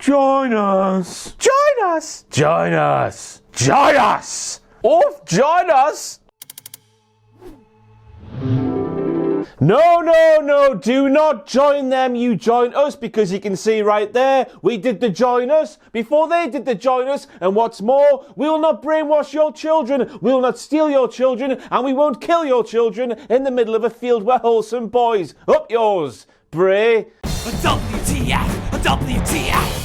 Join us. Join us. Join us. Join us. Oh, join us. No, do not join them, you join us, because you can see right there, we did the join us before they did the join us, and what's more, we will not brainwash your children, we will not steal your children, and we won't kill your children in the middle of a field where wholesome boys. Up yours, Bray. WTF, WTF.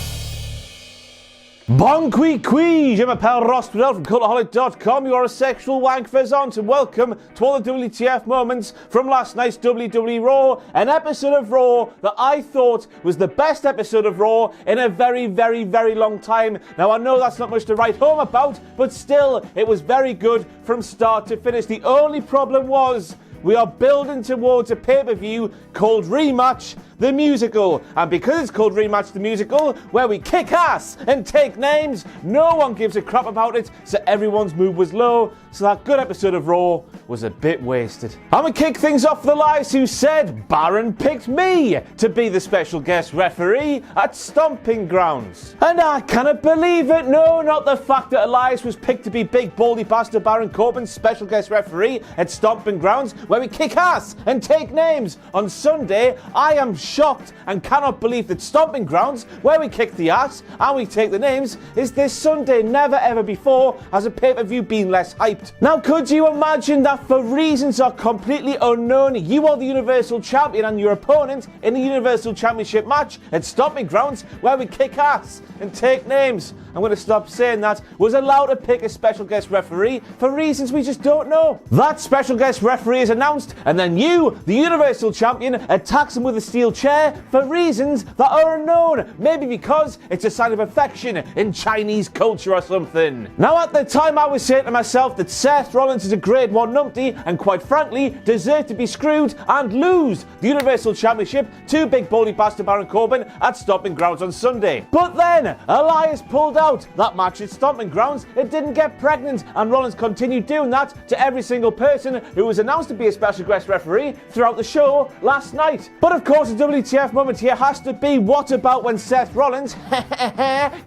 Bon qui, je m'appelle Ross from Cultaholic.com. You are a sexual wank faisant, and welcome to all the WTF moments from last night's WWE Raw, an episode of Raw that I thought was the best episode of Raw in a very, very, very long time. Now, I know that's not much to write home about, but still, it was very good from start to finish. The only problem was, we are building towards a pay-per-view called Rematch the Musical. And because it's called Rematch the Musical, where we kick ass and take names, no one gives a crap about it, so everyone's mood was low. So that good episode of Raw was a bit wasted. I'm going to kick things off for the Lies, who said Baron picked me to be the special guest referee at Stomping Grounds. And I cannot believe it. No, not the fact that Elias was picked to be big baldy bastard Baron Corbin's special guest referee at Stomping Grounds, where we kick ass and take names. On Sunday, I am shocked and cannot believe that Stomping Grounds, where we kick the ass and we take the names, is this Sunday. Never ever before has a pay-per-view been less hyped. Now, could you imagine that for reasons are completely unknown, you are the Universal Champion and your opponent in the Universal Championship match at Stomping Grounds, where we kick ass and take names, I'm going to stop saying that, was allowed to pick a special guest referee for reasons we just don't know. That special guest referee is announced, and then you, the Universal Champion, attacks him with a steel chair for reasons that are unknown. Maybe because it's a sign of affection in Chinese culture or something. Now, at the time, I was saying to myself that Seth Rollins is a grade 1 numpty and, quite frankly, deserved to be screwed and lose the Universal Championship to big baldy bastard Baron Corbin at Stomping Grounds on Sunday. But then, Elias pulled out that match at Stomping Grounds. It didn't get pregnant, and Rollins continued doing that to every single person who was announced to be a special guest referee throughout the show last night. But of course, the WTF moment here has to be, what about when Seth Rollins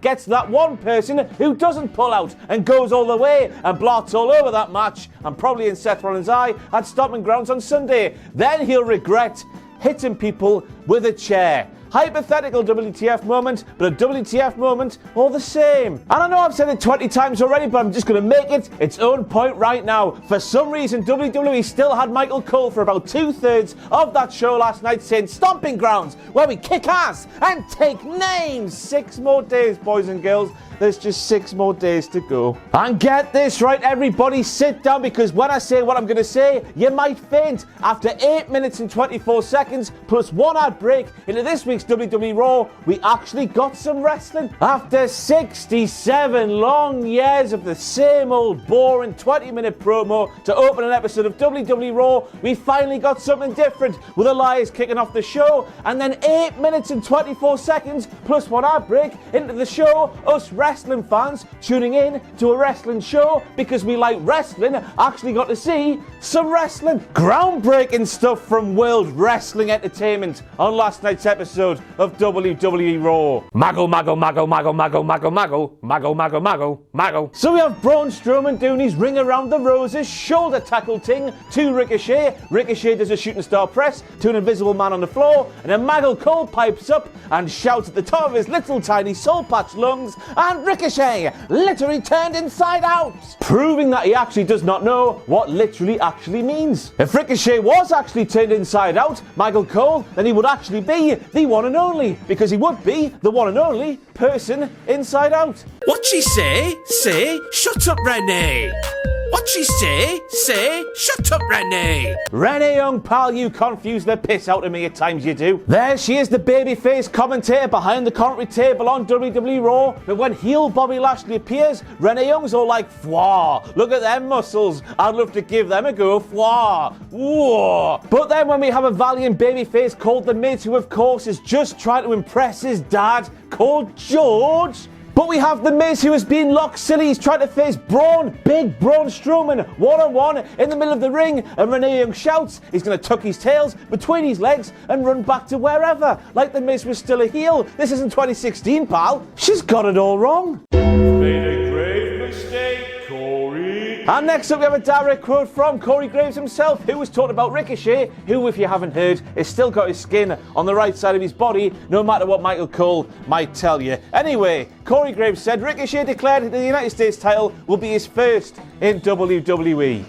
gets that one person who doesn't pull out and goes all the way and blots all over that match, and probably in Seth Rollins' eye, at Stomping Grounds on Sunday. Then he'll regret hitting people with a chair. Hypothetical WTF moment, but a WTF moment all the same. And I know I've said it 20 times already, but I'm just going to make it its own point right now. For some reason, WWE still had Michael Cole for about 2/3 of that show last night saying Stomping Grounds, where we kick ass and take names. 6 more days, boys and girls. There's just 6 more days to go. And get this right, everybody, sit down, because when I say what I'm going to say, you might faint. After 8 minutes and 24 seconds, plus 1 ad break into this week's WWE Raw, we actually got some wrestling. After 67 long years of the same old boring 20-minute promo to open an episode of WWE Raw, we finally got something different, with Elias kicking off the show, and then 8 minutes and 24 seconds, plus 1 ad break into the show, us wrestling fans tuning in to a wrestling show because we like wrestling actually got to see some wrestling. Groundbreaking stuff from World Wrestling Entertainment on last night's episode of WWE Raw. Maggle, maggle, maggle, maggle, maggle, maggle, maggle, maggle, maggle, maggle, maggle. So we have Braun Strowman doing his ring around the roses shoulder tackle ting to Ricochet. Ricochet does a shooting star press to an invisible man on the floor, and then Maggle Cole pipes up and shouts at the top of his little tiny soul patch lungs, and Ricochet literally turned inside out, proving that he actually does not know what literally actually means. If Ricochet was actually turned inside out, Michael Cole, then he would actually be the one and only, because he would be the one and only person inside out. What she say? Say, shut up, Renee. What she say? Say, shut up, Renee. Renee Young, pal, you confuse the piss out of me at times, you do. There she is, the babyface commentator behind the commentary table on WWE Raw. But when heel Bobby Lashley appears, Renee Young's all like, "Fwah, look at them muscles. I'd love to give them a go, fwah, whoa." But then when we have a valiant babyface called The Miz, who of course is just trying to impress his dad, called George. But we have The Miz, who has been locked silly. He's trying to face Braun, big Braun Strowman, one-on-one in the middle of the ring, and Renee Young shouts he's going to tuck his tails between his legs and run back to wherever, like The Miz was still a heel. This isn't 2016, pal. She's got it all wrong. Made a grave mistake, Corey. And next up we have a direct quote from Corey Graves himself, who was talking about Ricochet, who, if you haven't heard, has still got his skin on the right side of his body, no matter what Michael Cole might tell you. Anyway, Corey Graves said Ricochet declared that the United States title will be his first in WWE.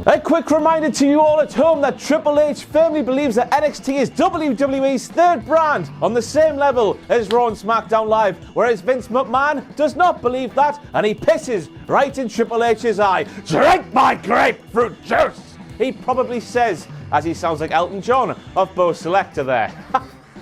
A quick reminder to you all at home that Triple H firmly believes that NXT is WWE's third brand on the same level as Raw and SmackDown Live, whereas Vince McMahon does not believe that, and he pisses right in Triple H's eye. Drink my grapefruit juice! He probably says, as he sounds like Elton John of Bo Selector there.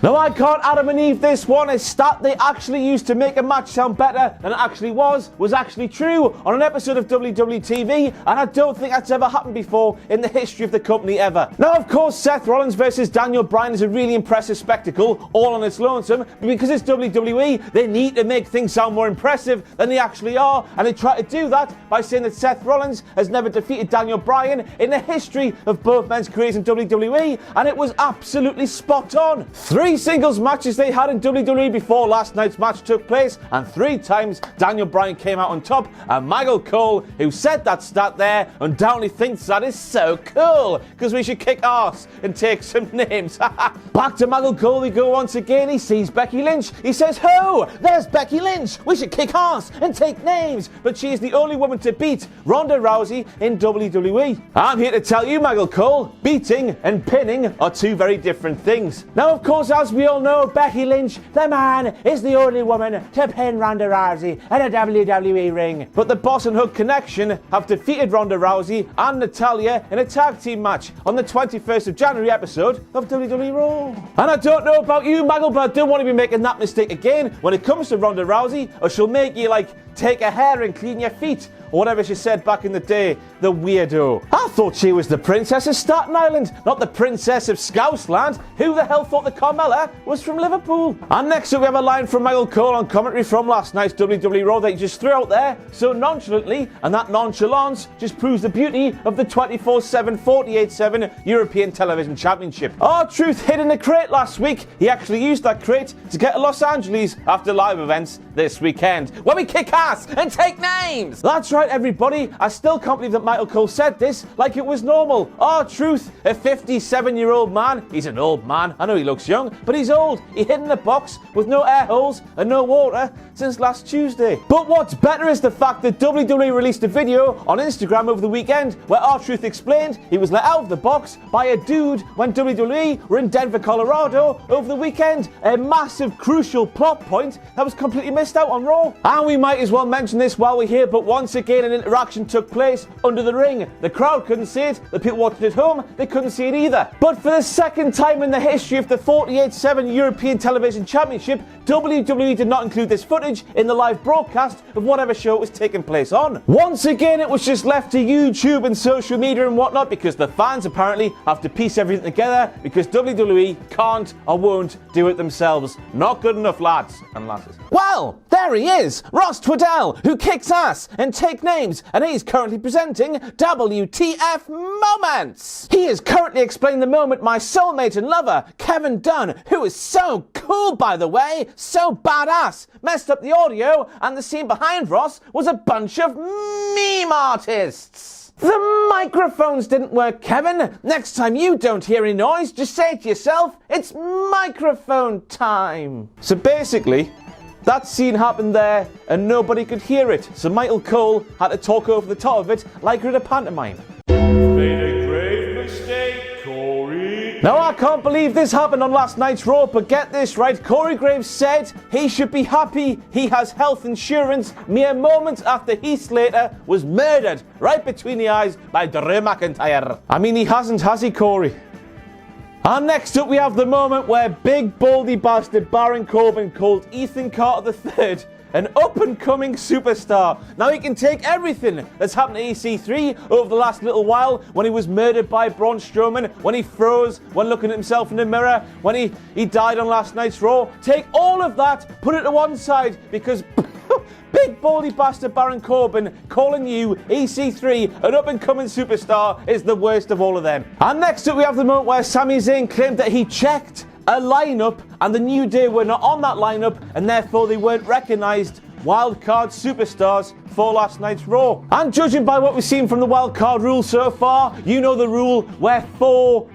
No, I can't Adam and Eve this one. A stat they actually used to make a match sound better than it actually was actually true on an episode of WWE TV, and I don't think that's ever happened before in the history of the company ever. Now, of course, Seth Rollins versus Daniel Bryan is a really impressive spectacle, all on its lonesome, but because it's WWE, they need to make things sound more impressive than they actually are, and they try to do that by saying that Seth Rollins has never defeated Daniel Bryan in the history of both men's careers in WWE, and it was absolutely spot on. 3 singles matches they had in WWE before last night's match took place, and 3 times Daniel Bryan came out on top, and Michael Cole, who said that stat there, undoubtedly thinks that is so cool, because we should kick arse and take some names. Back to Michael Cole we go once again. He sees Becky Lynch. He says, "Ho, there's Becky Lynch. We should kick arse and take names." But she is the only woman to beat Ronda Rousey in WWE. I'm here to tell you, Michael Cole, beating and pinning are 2 very different things. Now, of course, as we all know, Becky Lynch, the man, is the only woman to pin Ronda Rousey in a WWE ring. But the Boss and Hook Connection have defeated Ronda Rousey and Natalya in a tag team match on the 21st of January episode of WWE Raw. And I don't know about you, Michael, but I don't want to be making that mistake again when it comes to Ronda Rousey, or she'll make you, take a hair and clean your feet, or whatever she said back in the day, the weirdo. I thought she was the princess of Staten Island, not the princess of Scousland. Who the hell thought that Carmella was from Liverpool? And next up we have a line from Michael Cole on commentary from last night's WWE Raw that he just threw out there so nonchalantly, and that nonchalance just proves the beauty of the 24/7, 48/7 European Television Championship. R-Truth hid in a crate last week. He actually used that crate to get to Los Angeles after live events this weekend, where we kick ass and take names. That's right, everybody. I still can't believe that Michael Cole said this like it was normal. R-Truth, a 57-year-old man. He's an old man. I know he looks young, but he's old. He hid in a box with no air holes and no water since last Tuesday. But what's better is the fact that WWE released a video on Instagram over the weekend where R-Truth explained he was let out of the box by a dude when WWE were in Denver, Colorado over the weekend. A massive, crucial plot point that was completely missed out on Raw. And we might as well mention this while we're here, but once again an interaction took place under the ring. The crowd couldn't see it, the people watching at home, they couldn't see it either. But for the second time in the history of the 48/7 European Television Championship, WWE did not include this footage in the live broadcast of whatever show it was taking place on. Once again, it was just left to YouTube and social media and whatnot because the fans apparently have to piece everything together because WWE can't or won't do it themselves. Not good enough, lads and lasses. Well, there he is, Ross Twaddell, who kicks ass and take names, and he's currently presenting WTF Moments. He is currently explaining the moment my soulmate and lover, Kevin Dunn, who is so cool, by the way, so badass, messed up the audio, and the scene behind Ross was a bunch of meme artists. The microphones didn't work, Kevin. Next time you don't hear any noise, just say to yourself, it's microphone time. So basically, that scene happened there and nobody could hear it, so Michael Cole had to talk over the top of it like we're at a pantomime. Made a grave mistake, Corey. Now I can't believe this happened on last night's Raw, but get this right, Corey Graves said he should be happy he has health insurance mere moments after Heath Slater was murdered right between the eyes by Drew McIntyre. I mean, he hasn't, has he, Corey? And next up we have the moment where big baldy bastard Baron Corbin called Ethan Carter III an up-and-coming superstar. Now he can take everything that's happened to EC3 over the last little while, when he was murdered by Braun Strowman, when he froze when looking at himself in the mirror, when he died on last night's Raw. Take all of that, put it to one side, because big baldy bastard Baron Corbin calling you, EC3, an up-and-coming superstar is the worst of all of them. And next up we have the moment where Sami Zayn claimed that he checked a lineup and the New Day were not on that lineup and therefore they weren't recognised wildcard superstars for last night's Raw. And judging by what we've seen from the wildcard rule so far, you know the rule where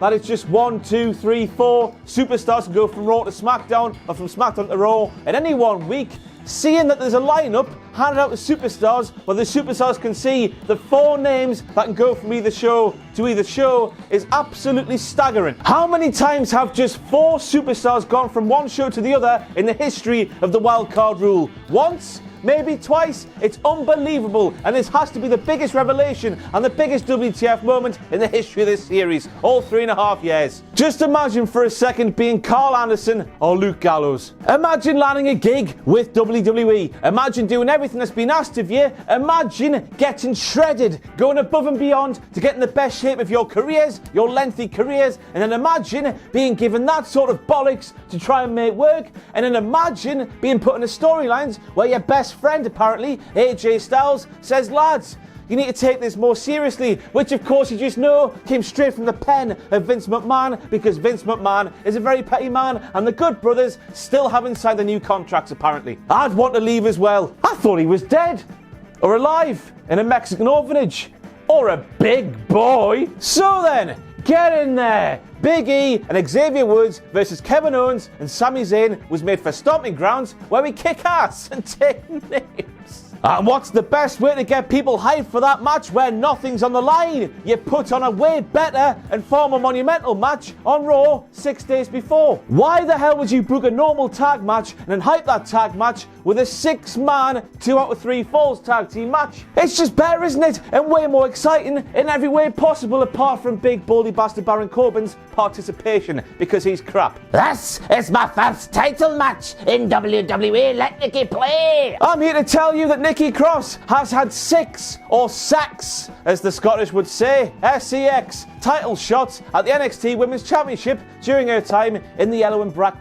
that is just 1, 2, 3, 4 superstars can go from Raw to SmackDown or from SmackDown to Raw in any 1 week. Seeing that there's a lineup handed out to superstars where the superstars can see the 4 names that can go from either show to either show is absolutely staggering. How many times have just 4 superstars gone from one show to the other in the history of the wildcard rule? Once? Maybe twice? It's unbelievable, and this has to be the biggest revelation and the biggest WTF moment in the history of this series, all 3.5 years. Just imagine for a second being Karl Anderson or Luke Gallows. Imagine landing a gig with WWE. Imagine doing everything that's been asked of you. Imagine getting shredded, going above and beyond to get in the best shape of your careers, your lengthy careers, and then imagine being given that sort of bollocks to try and make work, and then imagine being put in the storylines where your best friend, apparently, AJ Styles, says, lads, you need to take this more seriously, which of course you just know came straight from the pen of Vince McMahon, because Vince McMahon is a very petty man and the Good Brothers still haven't signed the new contracts apparently. I'd want to leave as well. I thought he was dead or alive in a Mexican orphanage or a big boy. So then, get in there. Big E and Xavier Woods versus Kevin Owens and Sami Zayn was made for Stomping Grounds, where we kick ass and take names. And what's the best way to get people hyped for that match where nothing's on the line? You put on a way better and far more monumental match on Raw 6 days before. Why the hell would you book a normal tag match and then hype that tag match with a 6-man 2 out of 3 falls tag team match? It's just better, isn't it? And way more exciting in every way possible, apart from big baldy bastard Baron Corbin's participation, because he's crap. This is my first title match in WWE. Let Nikki play. I'm here to tell you that Nikki Cross has had 6, or sex, as the Scottish would say, SEX, title shots at the NXT Women's Championship during her time in the yellow and black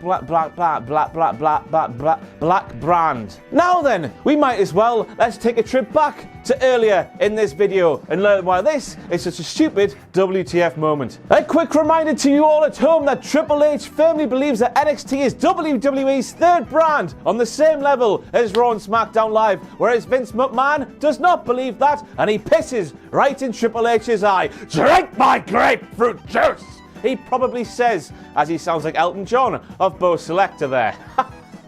brand. Now then, we might as well, let's take a trip back to earlier in this video and learn why this is such a stupid WTF moment. A quick reminder to you all at home that Triple H firmly believes that NXT is WWE's 3rd brand on the same level as Raw and SmackDown Live, whereas Vince McMahon does not believe that, and he pisses right in Triple H's eye. Drink my grapefruit juice! He probably says, as he sounds like Elton John of Bo Selector there.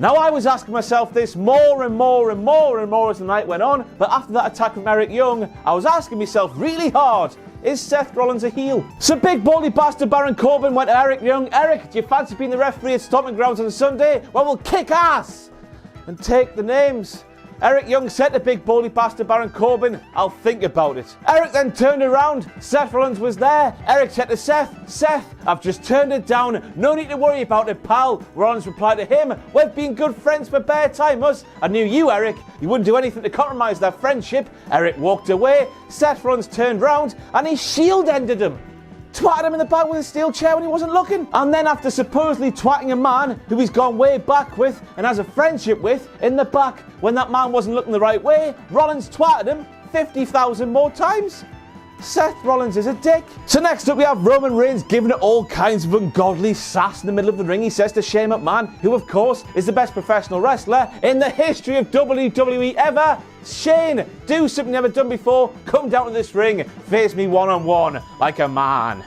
Now, I was asking myself this more and more as the night went on, but after that attack from Eric Young, I was asking myself really hard, is Seth Rollins a heel? So big baldy bastard Baron Corbin went to Eric Young, Eric, do you fancy being the referee at Stomping Grounds on Sunday? Well, we'll kick ass and take the names. Eric Young said to big baldy bastard Baron Corbin, I'll think about it. Eric then turned around, Seth Rollins was there. Eric said to Seth, I've just turned it down, no need to worry about it, pal. Rollins replied to him, we've been good friends for bare time, us. I knew you, Eric, you wouldn't do anything to compromise that friendship. Eric walked away, Seth Rollins turned round and he shield-ended him. Twatted him in the back with a steel chair when he wasn't looking. And then after supposedly twatting a man who he's gone way back with and has a friendship with in the back when that man wasn't looking the right way, Rollins twatted him 50,000 more times. Seth Rollins is a dick. So next up we have Roman Reigns giving it all kinds of ungodly sass in the middle of the ring. He says to Shane McMahon, who of course is the best professional wrestler in the history of WWE ever, Shane, do something you've never done before. Come down to this ring, face me one-on-one like a man.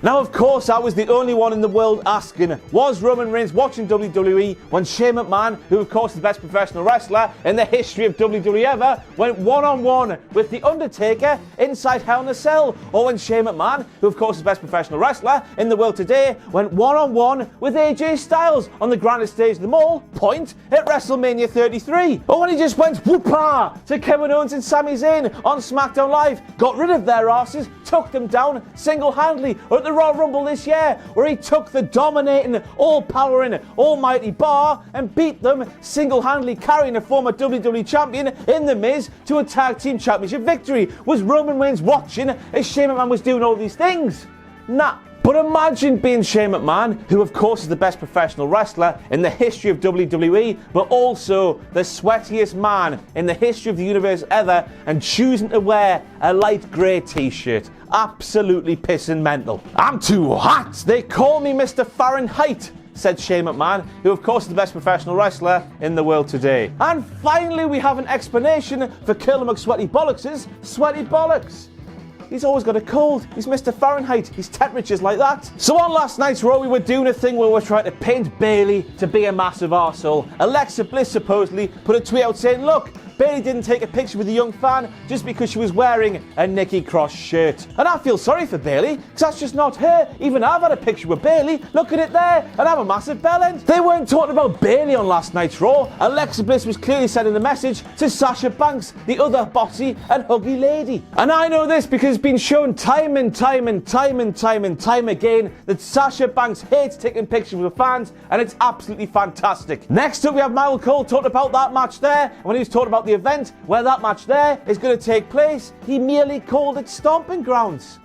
Now, of course, I was the only one in the world asking, was Roman Reigns watching WWE when Shane McMahon, who of course is the best professional wrestler in the history of WWE ever, went one-on-one with The Undertaker inside Hell in a Cell? Or when Shane McMahon, who of course is the best professional wrestler in the world today, went one-on-one with AJ Styles on the grandest stage of them all, point, at WrestleMania 33? Or when he just went whoopah to Kevin Owens and Sami Zayn on SmackDown Live, got rid of their asses, took them down single-handedly, or at the the Royal Rumble this year, where he took the dominating, all-powering, almighty Bar and beat them, single-handedly carrying a former WWE champion in The Miz to a tag team championship victory. Was Roman Reigns watching as Shane McMahon was doing all these things? Nah. But imagine being Shane McMahon, who of course is the best professional wrestler in the history of WWE, but also the sweatiest man in the history of the universe ever, and choosing to wear a light grey t-shirt. Absolutely pissing mental. I'm too hot. They call me Mr. Fahrenheit, said Shane McMahon, who of course is the best professional wrestler in the world today. And finally we have an explanation for Colonel McSweaty Bollocks' sweaty bollocks. He's always got a cold. He's Mr. Fahrenheit. His temperature's like that. So on last night's Raw, we were doing a thing where we were trying to paint Bayley to be a massive arsehole. Alexa Bliss supposedly put a tweet out saying, look, Bayley didn't take a picture with a young fan just because she was wearing a Nikki Cross shirt. And I feel sorry for Bayley, because that's just not her. Even I've had a picture with Bayley. Look at it there, and I have a massive bell end. They weren't talking about Bayley on last night's Raw. Alexa Bliss was clearly sending a message to Sasha Banks, the other bossy and huggy lady. And I know this because it's been shown time and time again that Sasha Banks hates taking pictures with fans, and it's absolutely fantastic. Next up, we have Michael Cole talking about that match there. And when he was talking about the event where that match there is going to take place, he merely called it Stomping Grounds.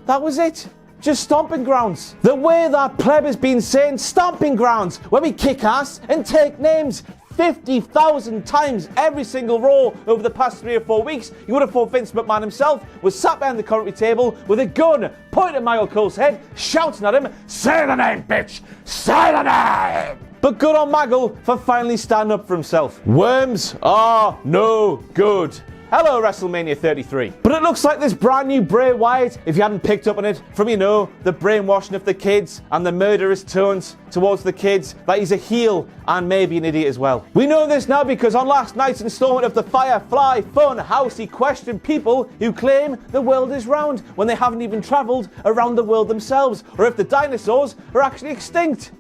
That was it. Just Stomping Grounds. The way that pleb has been saying Stomping Grounds, where we kick ass and take names 50,000 times every single Raw over the past 3 or 4 weeks, you would have thought Vince McMahon himself was sat behind the commentary table with a gun pointed at Michael Cole's head, shouting at him, say the name, bitch! Say the name! But good on Maggle for finally standing up for himself. Worms are no good. Hello, WrestleMania 33. But it looks like this brand new Bray Wyatt, if you hadn't picked up on it, from, the brainwashing of the kids and the murderous tones towards the kids, that he's a heel and maybe an idiot as well. We know this now because on last night's installment of the Firefly Fun House, he questioned people who claim the world is round when they haven't even travelled around the world themselves, or if the dinosaurs are actually extinct.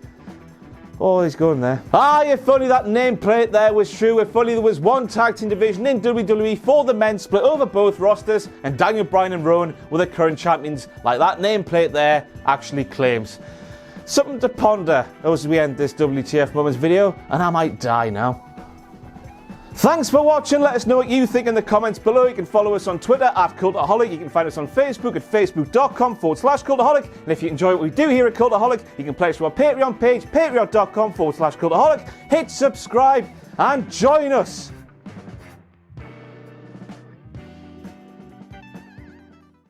Oh, he's going there. If only that nameplate there was true. If only there was one tag team division in WWE for the men split over both rosters and Daniel Bryan and Rowan were the current champions, like that nameplate there actually claims. Something to ponder as we end this WTF Moments video, and I might die now. Thanks for watching. Let us know what you think in the comments below. You can follow us on Twitter at Cultaholic. You can find us on Facebook at facebook.com/Cultaholic. And if you enjoy what we do here at Cultaholic, you can pledge to our Patreon page, patreon.com/Cultaholic. Hit subscribe and join us